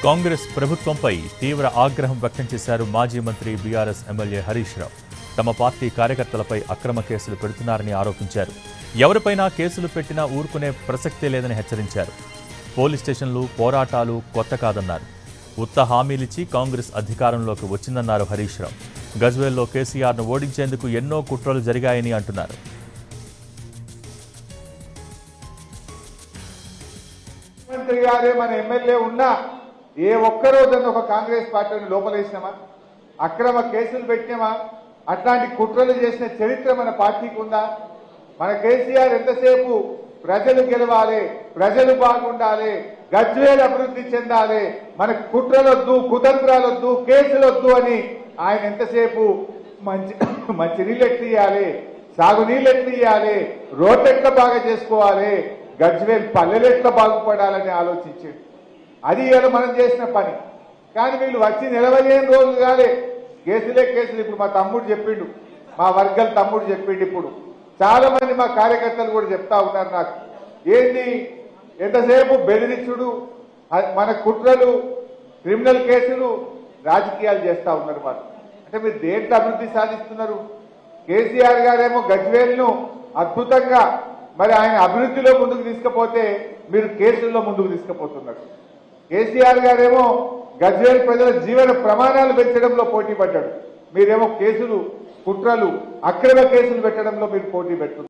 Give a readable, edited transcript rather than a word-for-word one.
కాంగ్రెస్ ప్రభుత్వంపై తీవ్ర ఆగ్రహం వ్యక్తం చేశారు మాజీ మంత్రి బీఆర్ఎస్ ఎమ్మెల్యే హరీష్ రావు. తమ పార్టీ కార్యకర్తలపై అక్రమ కేసులు పెడుతున్నారని ఆరోపించారు. ఎవరిపైనా కేసులు పెట్టినా ఊరుకునే ప్రసక్తే లేదని హెచ్చరించారు. పోలీస్ స్టేషన్లు, పోరాటాలు కొత్త కాదన్నారు. ఉత్త హామీలిచ్చి కాంగ్రెస్ అధికారంలోకి వచ్చిందన్నారు హరీష్ రావు. గజ్వేల్లో కేసీఆర్ను ఓడించేందుకు ఎన్నో కుట్రలు జరిగాయని అంటున్నారు. మంత్రి గారే మన ఎమ్మెల్యే ఉన్నా ఏ ఒక్కరోజన్నా ఒక కాంగ్రెస్ పార్టీని లోపలేసినామా, అక్రమ కేసులు పెట్టినామా, అట్లాంటి కుట్రలు చేసిన చరిత్ర మన పార్టీకి ఉందా? మన కేసీఆర్ ఎంతసేపు ప్రజలు గెలవాలి, ప్రజలు బాగుండాలి, గజ్వేల్ అభివృద్ధి చెందాలి, మనకు కుట్రలొద్దు, కుతంత్రాలొద్దు, కేసులొద్దు అని ఆయన ఎంతసేపు మంచి నీళ్ళు ఎట్లు ఇవ్వాలి, సాగునీళ్ళు ఎట్లు ఇవ్వాలి, రోడ్లు ఎట్లా బాగా చేసుకోవాలి, గజ్వేల్ పల్లెలు ఎట్లా బాగుపడాలని ఆలోచించాడు. అది ఇవాళ మనం చేసిన పని. కానీ వీళ్ళు వచ్చి 15 రోజులు కాలే, కేసులే కేసులు. ఇప్పుడు మా తమ్ముడు చెప్పిండు, మా వర్గం తమ్ముడు చెప్పిండు. ఇప్పుడు చాలా మంది మా కార్యకర్తలు కూడా చెప్తా ఉన్నారు నాకు, ఏంది ఎంతసేపు బెదిరించుడు, మన కుట్రలు, క్రిమినల్ కేసులు, రాజకీయాలు చేస్తా ఉన్నారు వాళ్ళు. అంటే మీరు దేంట్లో అభివృద్ధి సాధిస్తున్నారు? కేసీఆర్ గారేమో గజ్వేల్ను అద్భుతంగా మరి ఆయన అభివృద్ధిలో ముందుకు తీసుకుపోతే మీరు కేసుల్లో ముందుకు తీసుకుపోతున్నారు. కేసీఆర్ గారేమో గజ్వేల్ ప్రజల జీవన ప్రమాణాలు పెంచడంలో పోటీ పడ్డాడు. మీరేమో కేసులు, కుట్రలు, అక్రమ కేసులు పెట్టడంలో మీరు పోటీ పెడుతున్నారు.